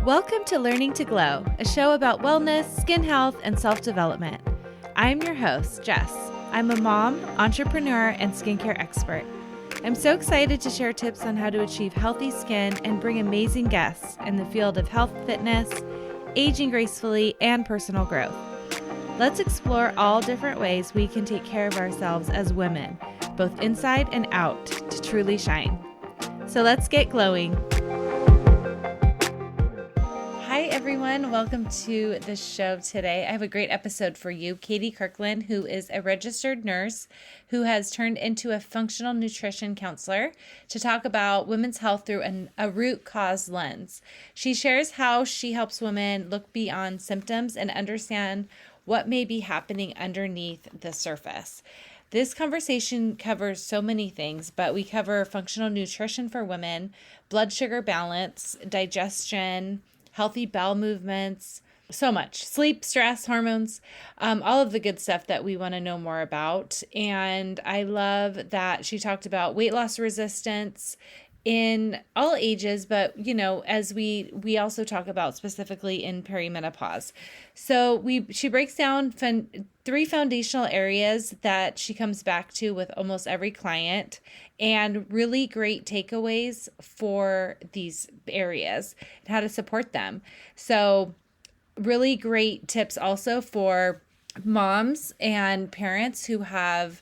Welcome to Learning to Glow, a show about wellness, skin health, and self-development. I'm your host, Jess. I'm a mom, entrepreneur, and skincare expert. I'm so excited to share tips on how to achieve healthy skin and bring amazing guests in the field of health, fitness, aging gracefully, and personal growth. Let's explore all different ways we can take care of ourselves as women, both inside and out, to truly shine. So let's get glowing. Hi, everyone. Welcome to the show today. I have a great episode for you. Katie Kirklin, who is a registered nurse who has turned into a functional nutrition counselor to talk about women's health through a root cause lens. She shares how she helps women look beyond symptoms and understand what may be happening underneath the surface. This conversation covers so many things, but we cover functional nutrition for women, blood sugar balance, digestion, healthy bowel movements, so much. Sleep, stress, hormones, all of the good stuff that we want to know more about. And I love that she talked about weight loss resistance in all ages, but as we also talk about specifically in perimenopause. So she breaks down three foundational areas that she comes back to with almost every client, and really great takeaways for these areas and how to support them. So really great tips also for moms and parents who have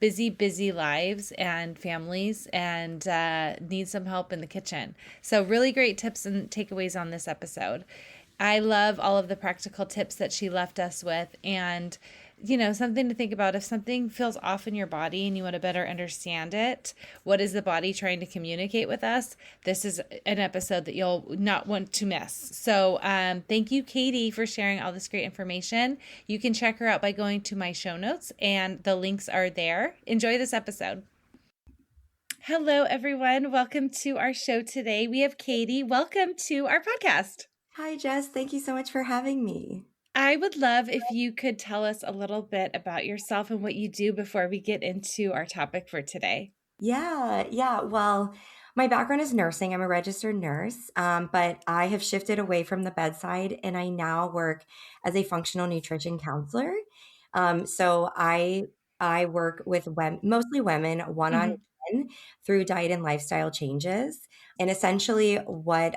busy lives and families and need some help in the kitchen. So really great tips and takeaways on this episode. I love all of the practical tips that she left us with, and something to think about. If something feels off in your body and you want to better understand it, what is the body trying to communicate with us? This is an episode that you'll not want to miss. So thank you, Katie, for sharing all this great information. You can check her out by going to my show notes, and the links are there. Enjoy this episode. Hello, everyone. Welcome to our show today. We have Katie. Welcome to our podcast. Hi, Jess. Thank you so much for having me. I would love if you could tell us a little bit about yourself and what you do before we get into our topic for today. Yeah. Well, my background is nursing. I'm a registered nurse, but I have shifted away from the bedside, and I now work as a functional nutrition counselor. So I work with mostly women one-on-one through diet and lifestyle changes. And essentially, what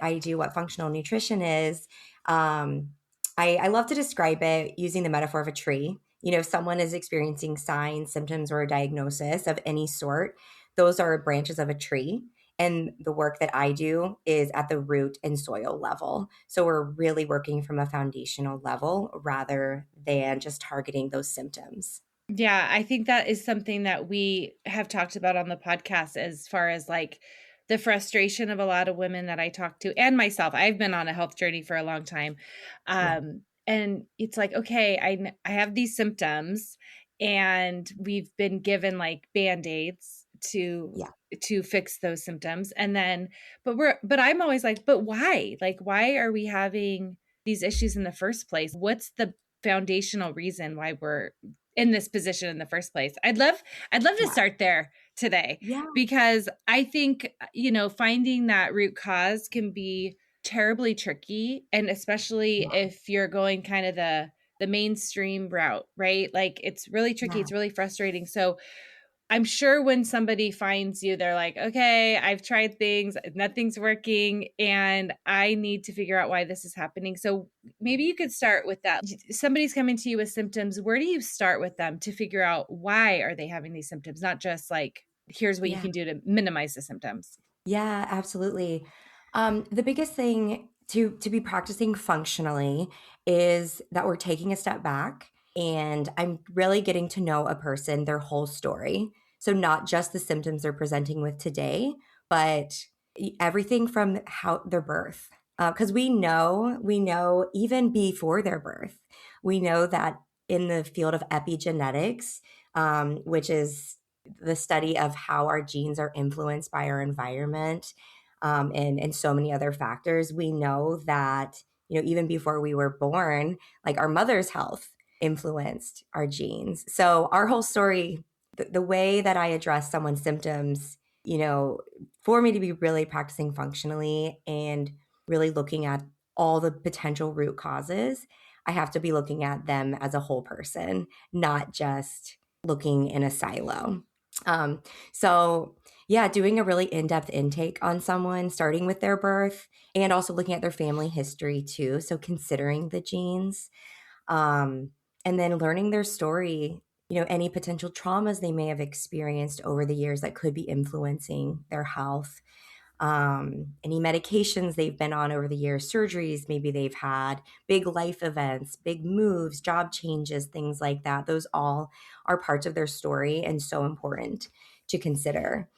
functional nutrition is, I love to describe it using the metaphor of a tree. If someone is experiencing signs, symptoms, or a diagnosis of any sort, those are branches of a tree. And the work that I do is at the root and soil level. So we're really working from a foundational level rather than just targeting those symptoms. Yeah, I think that is something that we have talked about on the podcast as far as like the frustration of a lot of women that I talk to, and myself. I've been on a health journey for a long time. And it's like, okay, I have these symptoms, and we've been given like Band-Aids to fix those symptoms. And then, but I'm always like, but why? Like, why are we having these issues in the first place? What's the foundational reason why we're in this position in the first place? I'd love to start there today, because I think, finding that root cause can be terribly tricky. And especially if you're going kind of the mainstream route, right? Like it's really tricky. It's really frustrating. So I'm sure when somebody finds you, they're like, okay, I've tried things, nothing's working, and I need to figure out why this is happening. So maybe you could start with that. Somebody's coming to you with symptoms. Where do you start with them to figure out why are they having these symptoms? Not just like, here's what you can do to minimize the symptoms. Yeah, absolutely. The biggest thing to be practicing functionally is that we're taking a step back, and I'm really getting to know a person, their whole story. So not just the symptoms they're presenting with today, but everything from how their birth. Because we know even before their birth, we know that in the field of epigenetics, which is the study of how our genes are influenced by our environment, and so many other factors, we know that, even before we were born, like our mother's health influenced our genes. So our whole story, the way that I address someone's symptoms, for me to be really practicing functionally and really looking at all the potential root causes, I have to be looking at them as a whole person, not just looking in a silo. Um, so yeah, doing a really in-depth intake on someone, starting with their birth and also looking at their family history too. So considering the genes, um, and then learning their story, any potential traumas they may have experienced over the years that could be influencing their health, any medications they've been on over the years, surgeries maybe they've had, big life events, big moves, job changes, things like that. Those all are parts of their story and so important to consider.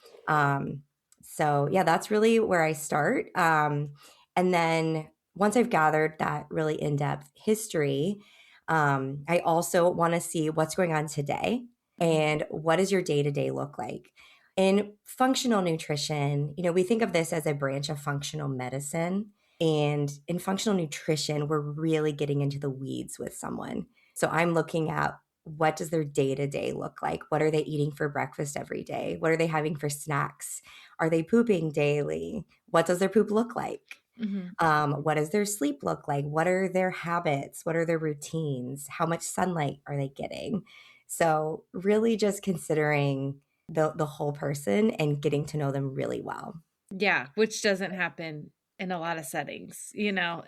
So, yeah, that's really where I start. And then once I've gathered that really in depth history, I also want to see what's going on today and what does your day to day look like. In functional nutrition, we think of this as a branch of functional medicine. And in functional nutrition, we're really getting into the weeds with someone. So I'm looking at what does their day to day look like? What are they eating for breakfast every day? What are they having for snacks? Are they pooping daily? What does their poop look like? Mm-hmm. What does their sleep look like? What are their habits? What are their routines? How much sunlight are they getting? So really just considering the whole person and getting to know them really well. Yeah, which doesn't happen in a lot of settings,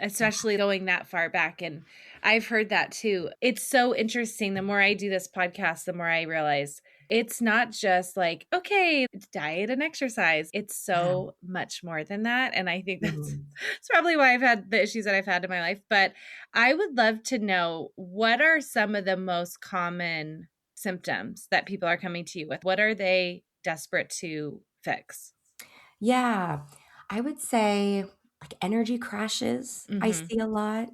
especially going that far back. And I've heard that too. It's so interesting. The more I do this podcast, the more I realize it's not just like, okay, it's diet and exercise. It's Yeah. so much more than that. And I think that's, Mhm. that's probably why I've had the issues that I've had in my life. But I would love to know, what are some of the most common symptoms that people are coming to you with? What are they desperate to fix? Yeah. I would say like energy crashes, I Mm-hmm. see a lot.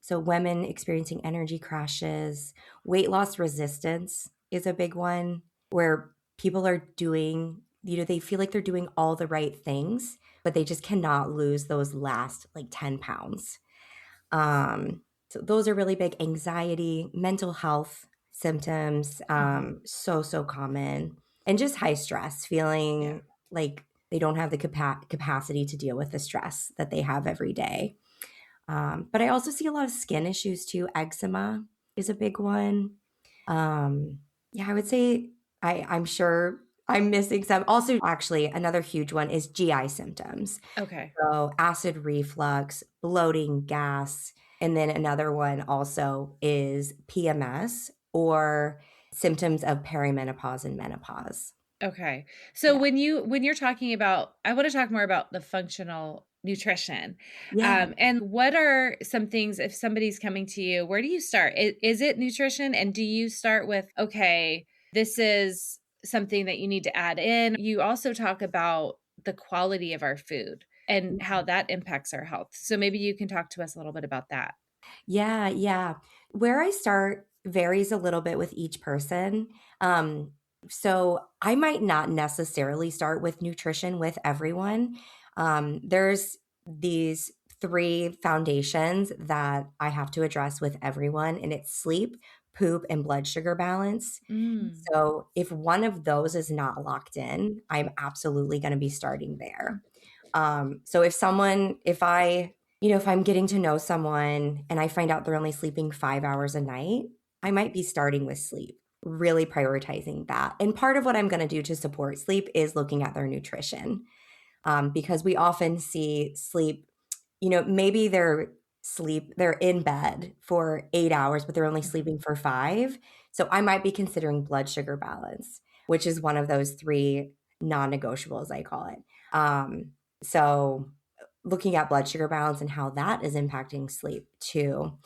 So women experiencing energy crashes, weight loss resistance is a big one where people are doing, they feel like they're doing all the right things, but they just cannot lose those last like 10 pounds. So those are really big. Anxiety, mental health symptoms, Mm-hmm. so common. And just high stress, Yeah. feeling like they don't have the capacity to deal with the stress that they have every day. But I also see a lot of skin issues too. Eczema is a big one. Yeah, I would say I'm sure I'm missing some. Also, actually, another huge one is GI symptoms. Okay. So acid reflux, bloating, gas, and then another one also is PMS or symptoms of perimenopause and menopause. Okay. So Yeah. when you're talking about, I want to talk more about the functional nutrition. Yeah. And what are some things, if somebody's coming to you, where do you start? Is it nutrition? And do you start with, okay, this is something that you need to add in? You also talk about the quality of our food and how that impacts our health. So maybe you can talk to us a little bit about that. Yeah, yeah. Where I start varies a little bit with each person. Um, so I might not necessarily start with nutrition with everyone. There's these three foundations that I have to address with everyone, and it's sleep, poop, and blood sugar balance. Mm. So if one of those is not locked in, I'm absolutely going to be starting there. So if I'm getting to know someone and I find out they're only sleeping 5 hours a night, I might be starting with sleep, really prioritizing that. And part of what I'm going to do to support sleep is looking at their nutrition, because we often see sleep, maybe they're in bed for 8 hours, but they're only Mhm. sleeping for 5. So I might be considering blood sugar balance, which is one of those three non-negotiables, I call it. So looking at blood sugar balance and how that is impacting sleep too.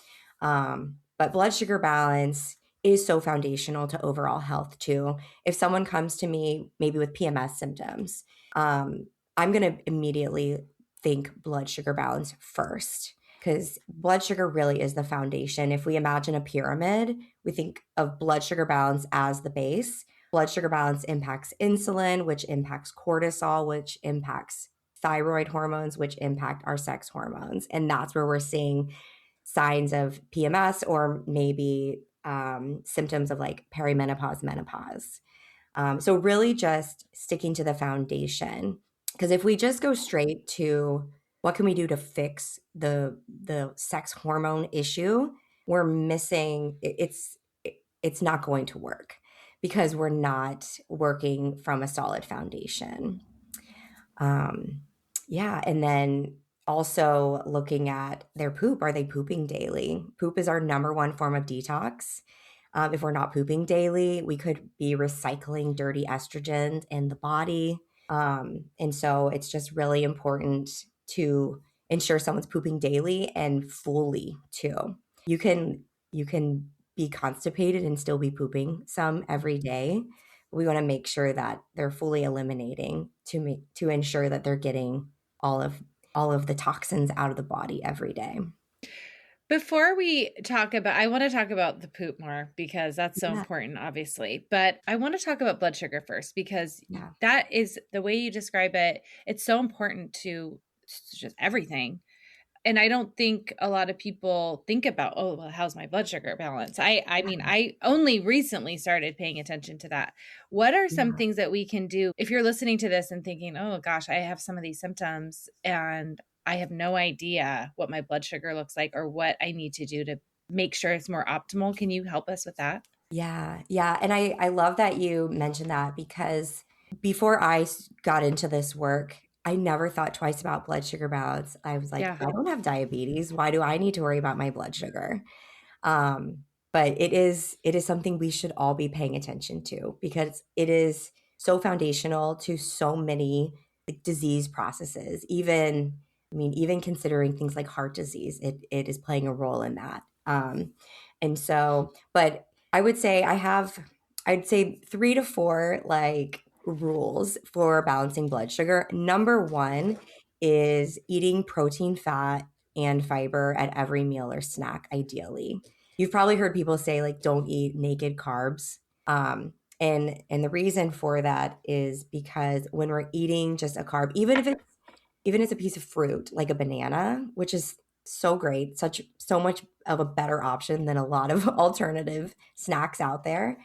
But blood sugar balance is so foundational to overall health too. If someone comes to me maybe with PMS symptoms, um, I'm going to immediately think blood sugar balance first because blood sugar really is the foundation. If we imagine a pyramid, we think of blood sugar balance as the base. Blood sugar balance impacts insulin, which impacts cortisol, which impacts thyroid hormones, which impact our sex hormones. And that's where we're seeing signs of PMS or maybe symptoms of like perimenopause, menopause. So, really just sticking to the foundation. Because if we just go straight to what can we do to fix the sex hormone issue, we're missing it's not going to work because we're not working from a solid foundation. Um, yeah, and then also looking at their poop. Are they pooping daily? Poop is our number one form of detox. If we're not pooping daily, we could be recycling dirty estrogen in the body. And so it's just really important to ensure someone's pooping daily and fully too. You can be constipated and still be pooping some every day. We want to make sure that they're fully eliminating to ensure that they're getting all of the toxins out of the body every day. Before we talk about, I want to talk about the poop more because that's so Yeah, important, obviously. But I want to talk about blood sugar first because yeah, that is the way you describe it. It's so important to just everything. And I don't think a lot of people think about, oh, well, how's my blood sugar balance? I mean, I only recently started paying attention to that. What are some yeah. things that we can do if you're listening to this and thinking, oh gosh, I have some of these symptoms and I have no idea what my blood sugar looks like or what I need to do to make sure it's more optimal? Can you help us with that? Yeah, yeah, and I love that you mentioned that because before got into this work, I never thought twice about blood sugar balance. I was like, Yeah. I don't have diabetes. Why do I need to worry about my blood sugar? But it is something we should all be paying attention to because it is so foundational to so many like, disease processes. Even considering things like heart disease, it is playing a role in that. And so, but I would say I'd say 3 to 4 like rules for balancing blood sugar. Number one is eating protein, fat, and fiber at every meal or snack, ideally. You've probably heard people say like don't eat naked carbs. And the reason for that is because when we're eating just a carb, even if it's a piece of fruit like a banana, which is so great, so much of a better option than a lot of alternative snacks out there,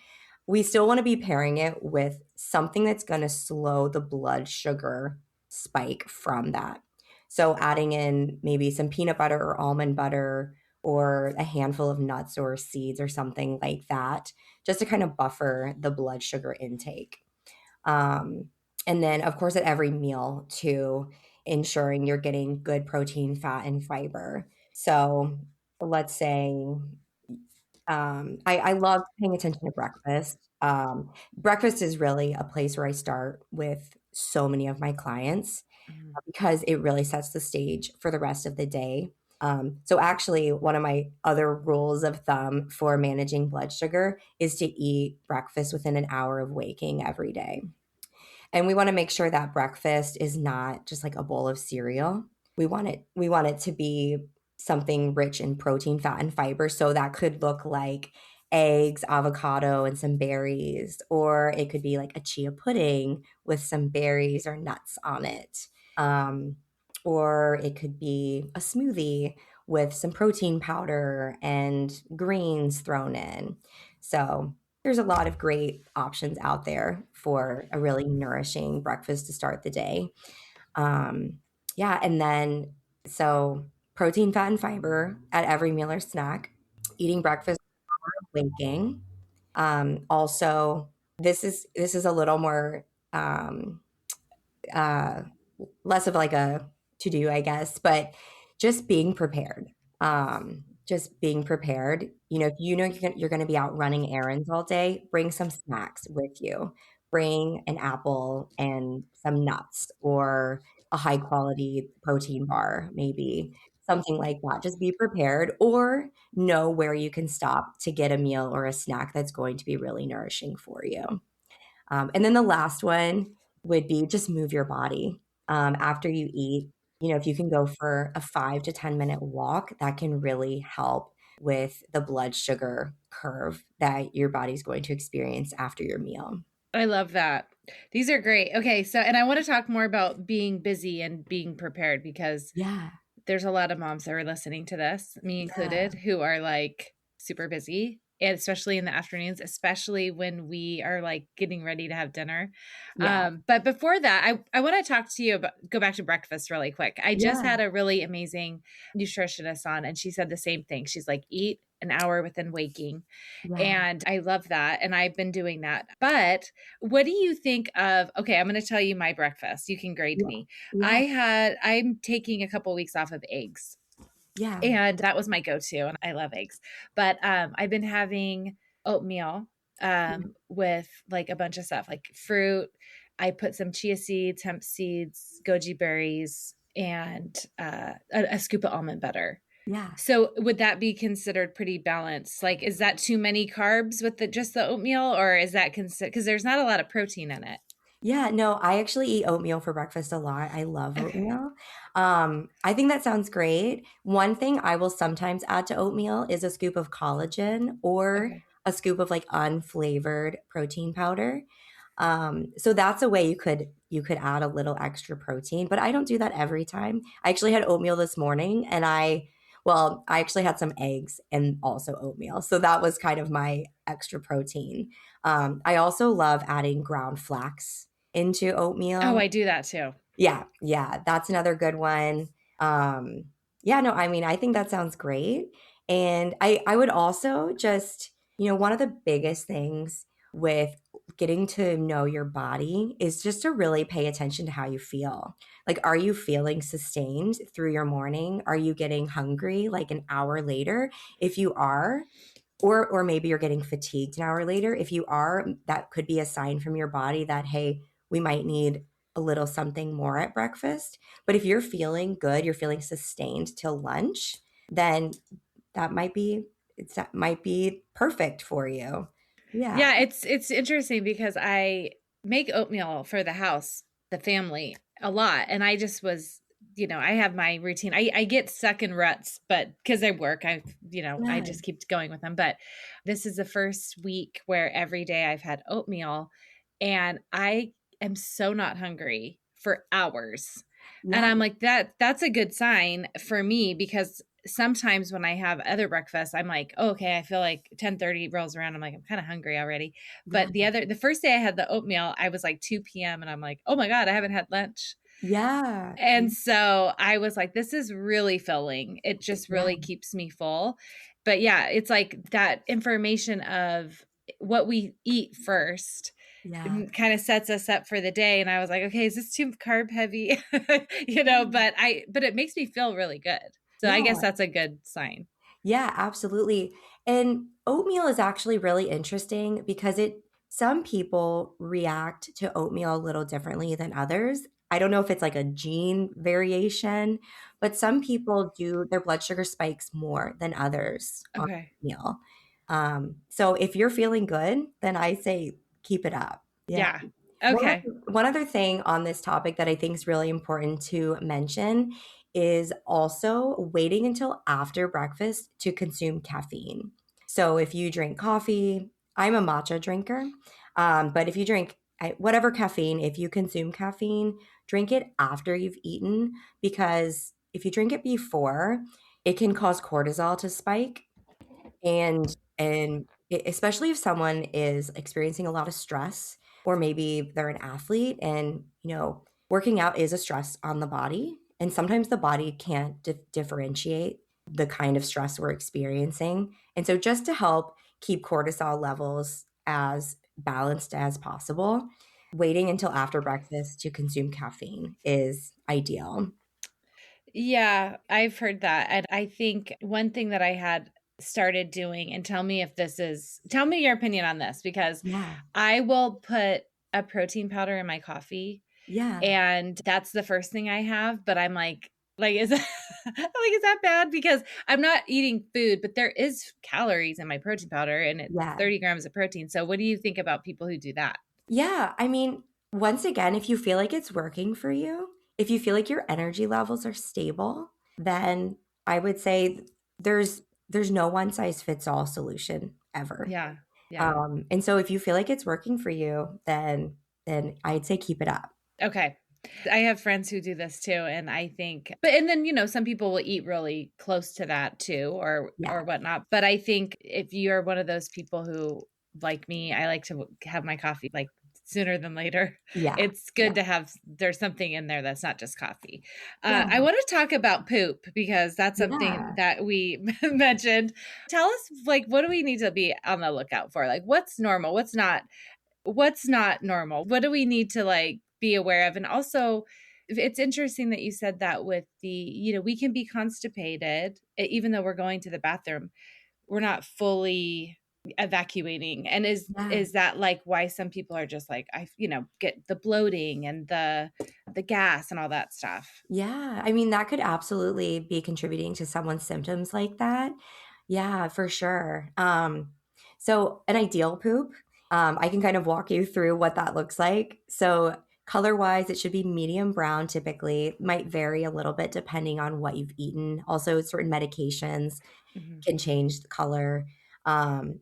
we still want to be pairing it with something that's going to slow the blood sugar spike from that. So adding in maybe some peanut butter or almond butter or a handful of nuts or seeds or something like that, just to kind of buffer the blood sugar intake. Um, and then, of course, at every meal, too, ensuring you're getting good protein, fat, and fiber. So let's say I love paying attention to breakfast. Breakfast is really a place where I start with so many of my clients Mhm. because it really sets the stage for the rest of the day. So actually, one of my other rules of thumb for managing blood sugar is to eat breakfast within an hour of waking every day. And we want to make sure that breakfast is not just like a bowl of cereal. We want it to be something rich in protein, fat, and fiber. So that could look like eggs, avocado, and some berries, or it could be like a chia pudding with some berries or nuts on it. Um, or it could be a smoothie with some protein powder and greens thrown in. So there's a lot of great options out there for a really nourishing breakfast to start the day. Um, yeah, and then so protein, fat, and fiber at every meal or snack. Eating breakfast before waking. Also, this is a little more uh, less of like a to do, I guess, but just being prepared. Just being prepared. If you know you're going to be out running errands all day, bring some snacks with you. Bring an apple and some nuts or a high quality protein bar, maybe something like that. Just be prepared or know where you can stop to get a meal or a snack that's going to be really nourishing for you. And then the last one would be just move your body after you eat. If you can go for a 5 to 10 minute walk, that can really help with the blood sugar curve that your body's going to experience after your meal. I love that. These are great. Okay, so and I want to talk more about being busy and being prepared because Yeah. there's a lot of moms that are listening to this, me Yeah. included, who are like super busy and especially in the afternoons, especially when we are like getting ready to have dinner. Yeah. But before that, I want to talk to you about, go back to breakfast really quick. I just Yeah. had a really amazing nutritionist on, and she said the same thing. She's like, eat an hour within waking. Yeah. And I love that. And I've been doing that. But what do you think of? Okay, I'm going to tell you my breakfast. You can grade Yeah. me. Yeah. I'm taking a couple weeks off of eggs. Yeah. And that was my go-to. And I love eggs. But I've been having oatmeal with like a bunch of stuff like fruit. I put some chia seeds, hemp seeds, goji berries, and a scoop of almond butter. Yeah. So would that be considered pretty balanced? Like, is that too many carbs with just the oatmeal, or is that considered, because there's not a lot of protein in it? Yeah, no, I actually eat oatmeal for breakfast a lot. I love Okay. oatmeal. I think that sounds great. One thing I will sometimes add to oatmeal is a scoop of collagen or Okay. a scoop of like unflavored protein powder. So that's a way you could add a little extra protein, but I don't do that every time. I actually had oatmeal this morning and I actually had some eggs and also oatmeal. So that was kind of my extra protein. I also love adding ground flax into Oh, oatmeal. I do that too. Yeah, yeah, that's another good one. Um, yeah, no, I mean, I think that sounds great. And I would also just, one of the biggest things with getting to know your body is just to really pay attention to how you feel. Like, are you feeling sustained through your morning? Are you getting hungry like an hour later? If you are, or maybe you're getting fatigued an hour later. If you are, that could be a sign from your body that, hey, we might need a little something more at breakfast. But if you're feeling good, you're feeling sustained till lunch, then that might be perfect for you. Yeah. Yeah, it's interesting because I make oatmeal for the house, the family, a lot. And I just was, I have my routine. I get stuck in ruts, but because I work, I Yeah. just keep going with them. But this is the first week where every day I've had oatmeal and I am so not hungry for hours. And Yeah. I'm like, that's a good sign for me because sometimes when I have other breakfasts, I'm like, oh, okay, I feel like 10:30 rolls around. I'm like, I'm kind of hungry already. Yeah. But the first day I had the oatmeal, I was like 2 p.m. and I'm like, oh my God, I haven't had lunch. Yeah. And so I was like, this is really filling. It just Yeah. really keeps me full. But yeah, it's like that information of what we eat first Yeah. kind of sets us up for the day. And I was like, okay, is this too carb heavy? Yeah. But it makes me feel really good. So I guess Yeah. that's a good sign. Yeah, absolutely. And oatmeal is actually really interesting because some people react to oatmeal a little differently than others. I don't know if it's like a gene variation, but some people do their blood sugar spikes more than others on Okay. oatmeal. So if you're feeling good, then I say keep it up. Yeah. Yeah. One Okay. other, one other thing on this topic that I think is really important to mention is also waiting until after breakfast to consume caffeine. So if you drink coffee, I'm a matcha drinker, but if you drink whatever caffeine, if you consume caffeine, drink it after you've eaten because if you drink it before, it can cause cortisol to spike especially if someone is experiencing a lot of stress or maybe they're an athlete and working out is a stress on the body and sometimes the body can't differentiate the kind of stress we're experiencing, and so just to help keep cortisol levels as balanced as possible, waiting until after breakfast to consume caffeine is ideal. Yeah, I've heard that. And I think one thing that I had started doing, and tell me your opinion on this, because Yeah. I will put a protein powder in my coffee Yeah. and that's the first thing I have. But I'm like, is that, is that bad? Because I'm not eating food, but there is calories in my protein powder and it's Yeah. 30 grams of protein. So what do you think about people who do that? Yeah, I mean, once again, if you feel like it's working for you, if you feel like your energy levels are stable, then I would say there's no one size fits all solution ever. Yeah. Yeah. And so if you feel like it's working for you, then I'd say keep it up. Okay. I have friends who do this too, and I think and then, some people will eat really close to that too Yeah. or whatnot, but I think if you're one of those people who, like me, I like to have my coffee, like, sooner than later. Yeah. It's Yeah. good to have there's something in there that's not just coffee. Yeah. I wanna talk about poop because that's something Yeah. that we mentioned. Tell us, like, what do we need to be on the lookout for? Like, what's normal? What's not normal? What do we need to, like, be aware of? And also, it's interesting that you said that with we can be constipated, even though we're going to the bathroom. We're not fully evacuating. And is Yeah. is that, like, why some people are just like, get the bloating and the gas and all that stuff? Yeah, I mean, that could absolutely be contributing to someone's symptoms like that. Yeah, for sure. So an ideal poop, I can kind of walk you through what that looks like. So color-wise, it should be medium brown typically. Might vary a little bit depending on what you've eaten. Also, certain medications Mhm. can change the color.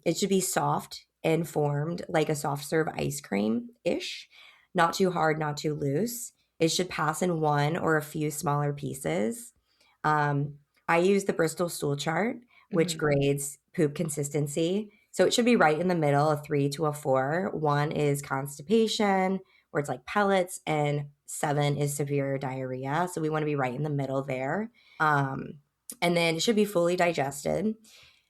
It should be soft and formed like a soft serve ice cream ish, not too hard, not too loose. It should pass in one or a few smaller pieces. Um, I use the Bristol stool chart, which Mhm. grades poop consistency. So it should be right in the middle, a 3 to a 4. One is constipation, where it's like pellets, and 7 is severe diarrhea. So we want to be right in the middle there. Um, and then it should be fully digested.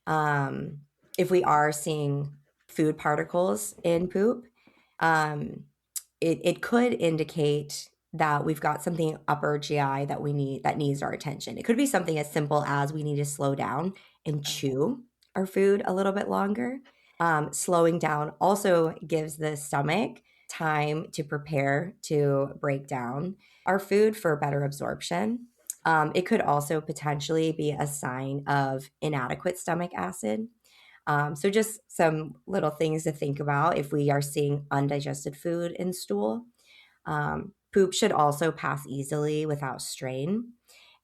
Um, if we are seeing food particles in poop, um, it could indicate that we've got something upper GI that needs our attention. It could be something as simple as we need to slow down and Okay. chew our food a little bit longer. Slowing down also gives the stomach time to prepare to break down our food for better absorption. It could also potentially be a sign of inadequate stomach acid. So, just some little things to think about if we are seeing undigested food in stool. Poop should also pass easily without strain,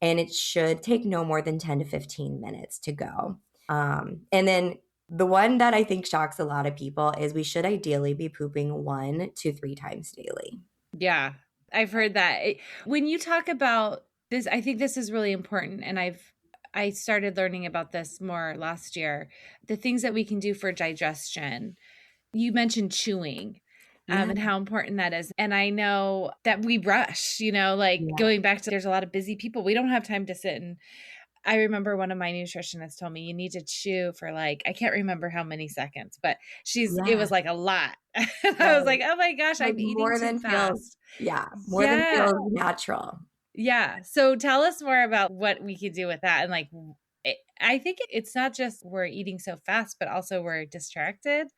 and it should take no more than 10 to 15 minutes to go. And then the one that I think shocks a lot of people is we should ideally be pooping 1 to 3 times daily. Yeah, I've heard that. When you talk about this, I think this is really important, and I started learning about this more last year. The things that we can do for digestion. You mentioned chewing, Yeah, and how important that is. And I know that we rush, like yeah, going back to there's a lot of busy people. We don't have time to sit and I remember one of my nutritionists told me you need to chew for, like, I can't remember how many seconds, but it yeah, was like a lot. And I was right. like, "Oh my gosh, Like I'm eating more too than feels, fast." yeah, more than Yeah. feels natural. Yeah. So tell us more about what we could do with that. And, like, I think it's not just we're eating so fast, but also we're distracted.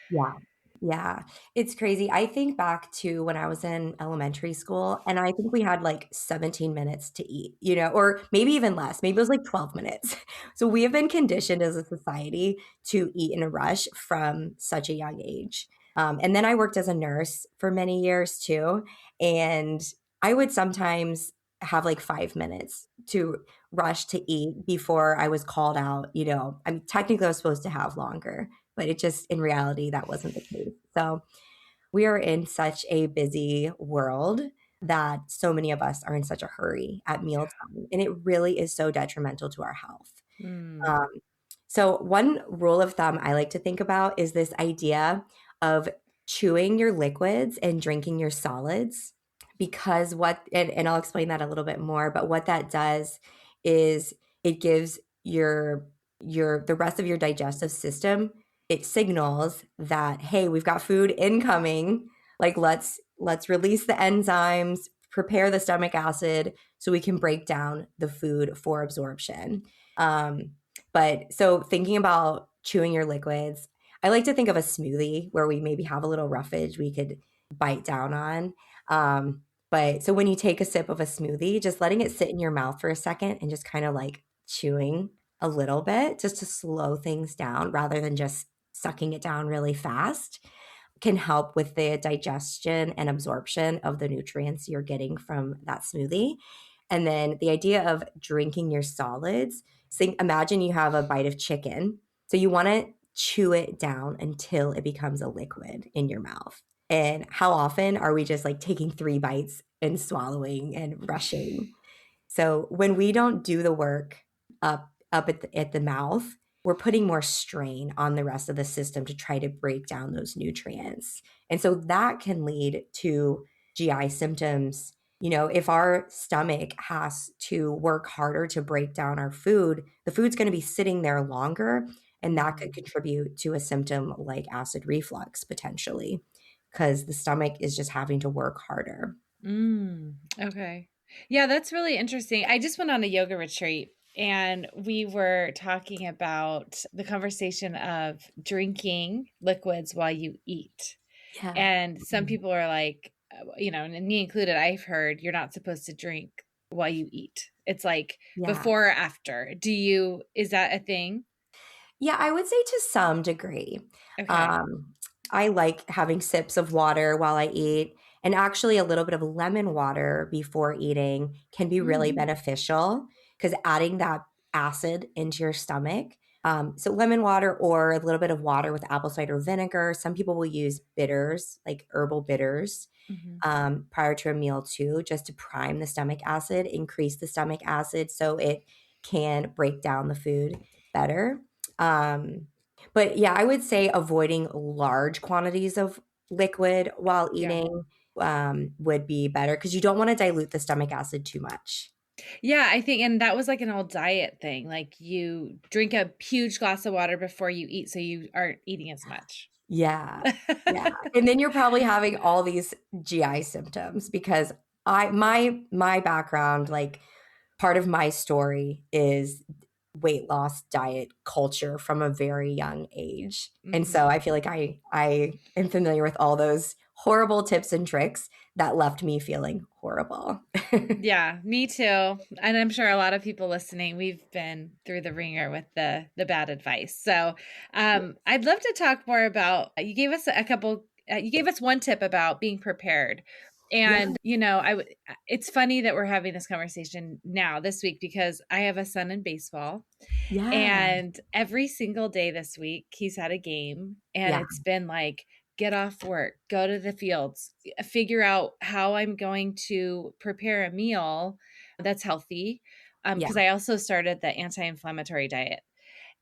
Yeah. Yeah. It's crazy. I think back to when I was in elementary school, and I think we had, like, 17 minutes to eat, or maybe even less. Maybe it was, like, 12 minutes. So we have been conditioned as a society to eat in a rush from such a young age. And then I worked as a nurse for many years too, and I would sometimes have, like, 5 minutes to rush to eat before I was called out. I mean, technically, I was supposed to have longer, but it just in reality, that wasn't the case. So we are in such a busy world that so many of us are in such a hurry at mealtime, and it really is so detrimental to our health. Mm. Um, so one rule of thumb I like to think about is this idea of chewing your liquids and drinking your solids, because and I'll explain that a little bit more, but what that does is it gives the rest of your digestive system, it signals that, hey, we've got food incoming, like let's release the enzymes, prepare the stomach acid so we can break down the food for absorption. But so thinking about chewing your liquids, I like to think of a smoothie where we maybe have a little roughage we could bite down on. But so when you take a sip of a smoothie, just letting it sit in your mouth for a second and just kind of like chewing a little bit just to slow things down rather than just sucking it down really fast can help with the digestion and absorption of the nutrients you're getting from that smoothie. And then the idea of drinking your solids, imagine you have a bite of chicken. So you want to chew it down until it becomes a liquid in your mouth. And how often are we just like taking 3 bites and swallowing and rushing. So when we don't do the work up at the mouth, we're putting more strain on the rest of the system to try to break down those nutrients. And so that can lead to GI symptoms. You know, if our stomach has to work harder to break down our food, the food's going to be sitting there longer, and that could contribute to a symptom like acid reflux potentially, because the stomach is just having to work harder. Okay. Yeah, that's really interesting. I just went on a yoga retreat and we were talking about the conversation of drinking liquids while you eat. Yeah. And some people are like, and me included, I've heard you're not supposed to drink while you eat. It's like Yeah. before or after. Is that a thing? Yeah, I would say to some degree. Okay. Um, I like having sips of water while I eat, and actually, a little bit of lemon water before eating can be really Mm. beneficial because adding that acid into your stomach. So, lemon water or a little bit of water with apple cider vinegar. Some people will use bitters, like herbal bitters, Hmm. prior to a meal too, just to prime the stomach acid, increase the stomach acid so it can break down the food better. Um, but yeah, I would say avoiding large quantities of liquid while Yeah. eating would be better because you don't want to dilute the stomach acid too much. Yeah, I think, and that was like an old diet thing. Like you drink a huge glass of water before you eat, so you aren't eating as much. Yeah. Yeah. And then you're probably having all these GI symptoms because my background, like part of my story is weight loss diet culture from a very young age. And so Hmm. I feel like I am familiar with all those horrible tips and tricks that left me feeling horrible. Yeah, me too. And I'm sure a lot of people listening, we've been through the ringer with the bad advice. So, I'd love to talk more about. You gave us a couple. You gave us one tip about being prepared, Yeah. and I would. It's funny that we're having this conversation now this week because I have a son in baseball, Yeah. and every single day this week, he's had a game, and Yeah. it's been like, get off work, go to the fields, figure out how I'm going to prepare a meal that's healthy. Yeah. Because I also started the anti-inflammatory diet.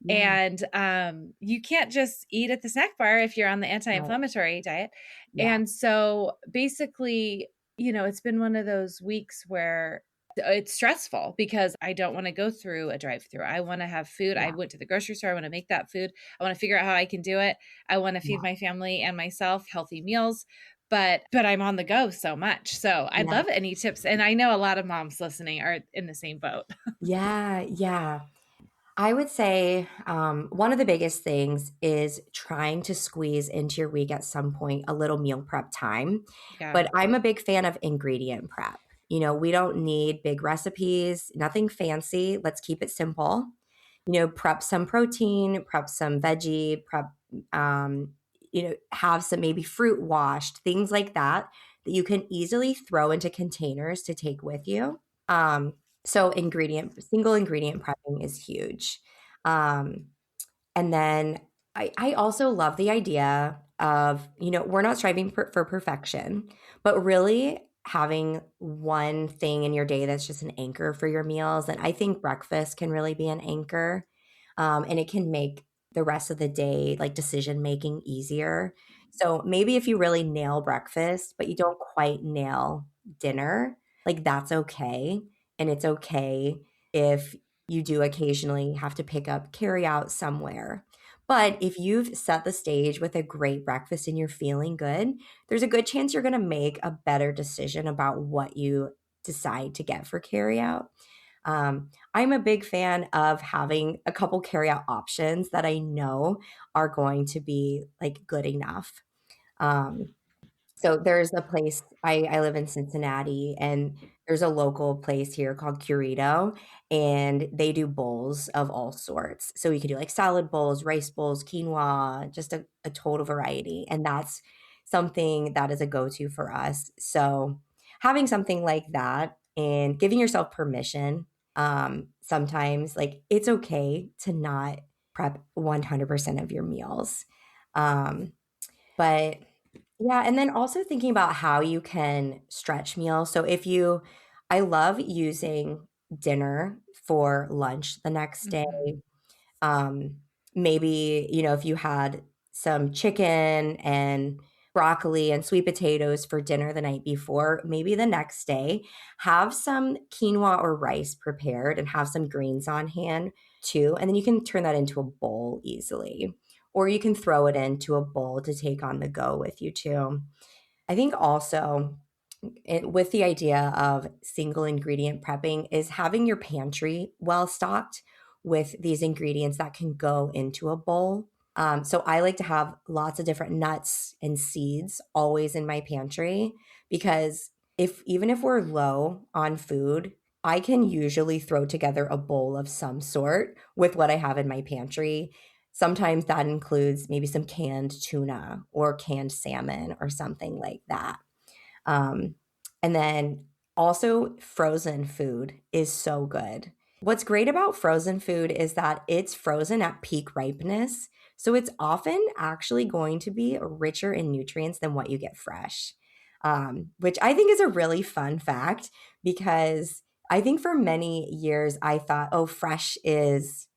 Yeah. And you can't just eat at the snack bar if you're on the Right. anti-inflammatory diet. Yeah. And so basically, it's been one of those weeks where it's stressful because I don't want to go through a drive-through. I want to have food. I Yeah. went to the grocery store. I want to make that food. I want to figure out how I can do it. I want to feed Yeah. my family and myself healthy meals. But I'm on the go so much. So I'd Yeah. love any tips. And I know a lot of moms listening are in the same boat. Yeah. Yeah. I would say one of the biggest things is trying to squeeze into your week at some point a little meal prep time. Yeah. But I'm a big fan of ingredient prep. You know, we don't need big recipes, nothing fancy. Let's keep it simple. You know, prep some protein, prep some veggie, prep, um, have some maybe fruit washed, things like that, that you can easily throw into containers to take with you. Um, so single ingredient prepping is huge. Um, and then I also love the idea of, we're not striving for perfection, but really having one thing in your day that's just an anchor for your meals. And I think breakfast can really be an anchor. And it can make the rest of the day, like decision making, easier. So maybe if you really nail breakfast, but you don't quite nail dinner, like that's okay. And it's okay if you do occasionally have to pick up carry out somewhere. But if you've set the stage with a great breakfast and you're feeling good, there's a good chance you're going to make a better decision about what you decide to get for carry out. I'm a big fan of having a couple carry out options that I know are going to be like good enough. Um, so there's a place I live in Cincinnati, and there's a local place here called Curito, and they do bowls of all sorts. So you can do like salad bowls, rice bowls, quinoa, just a total variety. And that's something that is a go-to for us. So having something like that and giving yourself permission, sometimes like it's okay to not prep 100% of your meals. Um, but Yeah, and then also thinking about how you can stretch meal. So I love using dinner for lunch the next day. Mhm. Um, Maybe, if you had some chicken and broccoli and sweet potatoes for dinner the night before, maybe the next day, have some quinoa or rice prepared and have some greens on hand too. And then you can turn that into a bowl easily. Or you can throw it into a bowl to take on the go with you too. I think also with the idea of single ingredient prepping is having your pantry well stocked with these ingredients that can go into a bowl. So I like to have lots of different nuts and seeds always in my pantry because if even if we're low on food, I can usually throw together a bowl of some sort with what I have in my pantry. Sometimes that includes maybe some canned tuna or canned salmon or something like that. Um, and then also, frozen food is so good. What's great about frozen food is that it's frozen at peak ripeness. So it's often actually going to be richer in nutrients than what you get fresh, which I think is a really fun fact because I think for many years I thought, oh, fresh is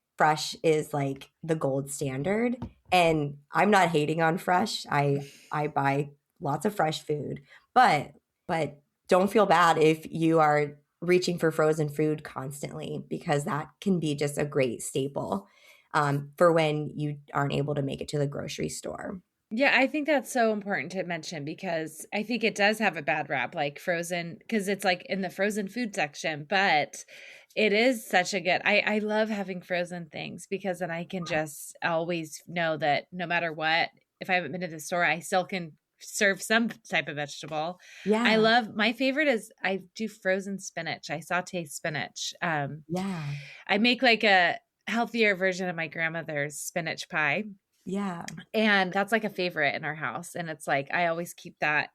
like the gold standard. And I'm not hating on fresh. I buy lots of fresh food, but but don't feel bad if you are reaching for frozen food constantly because that can be just a great staple for when you aren't able to make it to the grocery store. Yeah, I think that's so important to mention because I think it does have a bad rap, like frozen, because it's like in the frozen food section, but it is such a good I love having frozen things because then I can just always know that no matter what, if I haven't been to the store, I still can serve some type of vegetable. I Yeah, love my favorite is I do frozen spinach. I saute spinach. yeah, I make like a healthier version of my grandmother's spinach pie. yeah, And that's like a favorite in our house, and it's like I always keep that,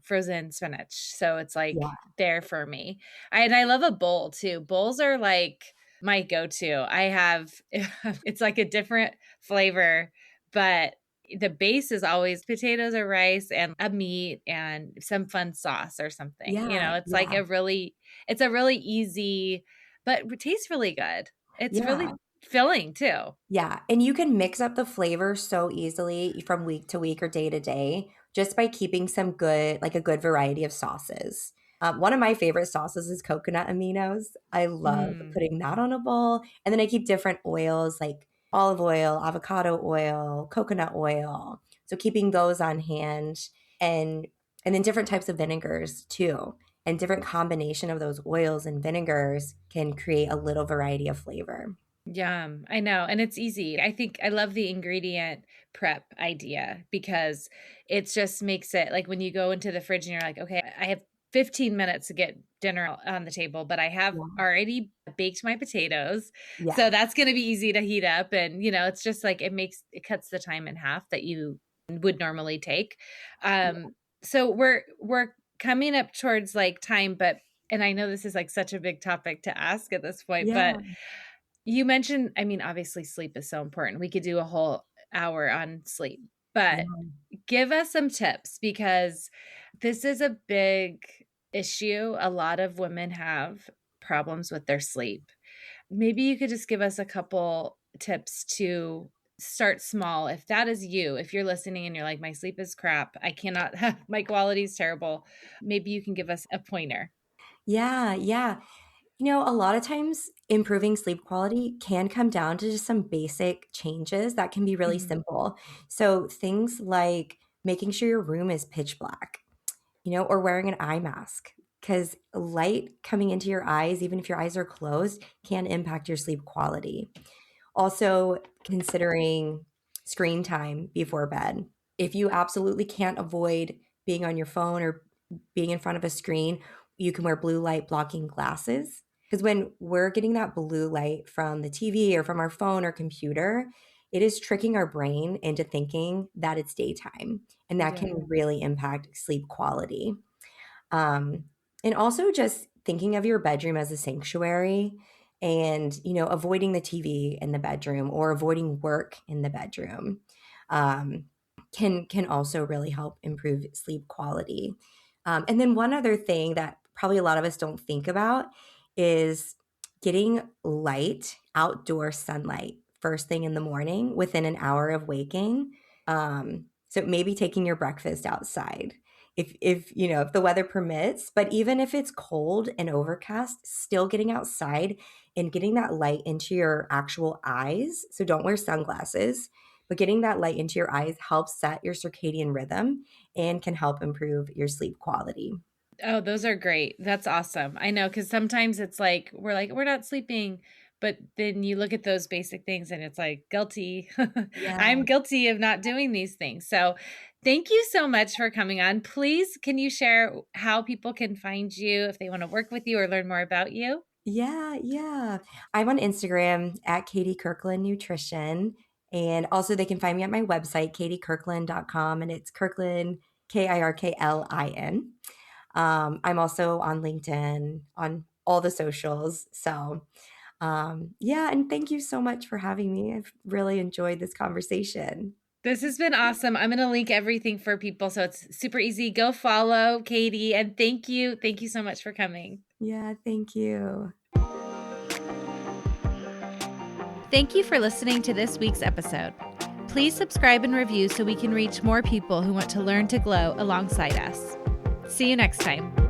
frozen spinach, so it's like yeah, there for me. I love a bowl too. Bowls are like my go-to. I have it's like a different flavor, but the base is always potatoes or rice and a meat and some fun sauce or something. yeah, It's like yeah, it's a really easy, but it tastes really good. It's yeah. really filling too. Yeah, and you can mix up the flavor so easily from week to week or day to day just by keeping some good, like a good variety of sauces. One of my favorite sauces is coconut aminos. I love Mm. putting that on a bowl, and then I keep different oils like olive oil, avocado oil, coconut oil. So keeping those on hand, and and then different types of vinegars too. And different combination of those oils and vinegars can create a little variety of flavor. Yum. I know. And it's easy. I think I love the ingredient prep idea because it just makes it like when you go into the fridge and you're like, okay, I have 15 minutes to get dinner on the table, but I have Yeah. already baked my potatoes. Yeah. So that's going to be easy to heat up. And, it's just like it cuts the time in half that you would normally take. So we're coming up towards like time, but, and I know this is like such a big topic to ask at this point, Yeah. but you mentioned, I mean, obviously sleep is so important. We could do a whole hour on sleep, but Yeah. give us some tips because this is a big issue. A lot of women have problems with their sleep. Maybe you could just give us a couple tips to start small. If that is you, if you're listening and you're like, my sleep is crap, I cannot have my quality is terrible. Maybe you can give us a pointer. Yeah. Yeah. A lot of times improving sleep quality can come down to just some basic changes that can be really Mhm. simple. So things like making sure your room is pitch black, or wearing an eye mask because light coming into your eyes, even if your eyes are closed, can impact your sleep quality. Also, considering screen time before bed. If you absolutely can't avoid being on your phone or being in front of a screen, you can wear blue light blocking glasses. Because when we're getting that blue light from the TV or from our phone or computer, it is tricking our brain into thinking that it's daytime. And that Yeah. can really impact sleep quality. Um, and also just thinking of your bedroom as a sanctuary and, avoiding the TV in the bedroom or avoiding work in the bedroom. Um, can also really help improve sleep quality. And then one other thing that probably a lot of us don't think about is getting light outdoor sunlight first thing in the morning within an hour of waking. So maybe taking your breakfast outside if if the weather permits, but even if it's cold and overcast, still getting outside and getting that light into your actual eyes. So don't wear sunglasses, but getting that light into your eyes helps set your circadian rhythm and can help improve your sleep quality. Oh, those are great. That's awesome. I know, because sometimes it's like, we're not sleeping, but then you look at those basic things and it's like, guilty. Yeah. I'm guilty of not doing these things. So thank you so much for coming on. Please, can you share how people can find you if they want to work with you or learn more about you? Yeah. I'm on Instagram at Katie Kirklin Nutrition. And also they can find me at my website, katiekirklin.com. And it's Kirklin, Kirklin. I'm also on LinkedIn, on all the socials. So yeah, and thank you so much for having me. I've really enjoyed this conversation. This has been awesome. I'm going to link everything for people so it's super easy. Go follow Katie, and thank you. Thank you so much for coming. Yeah, thank you. Thank you for listening to this week's episode. Please subscribe and review so we can reach more people who want to learn to glow alongside us. See you next time.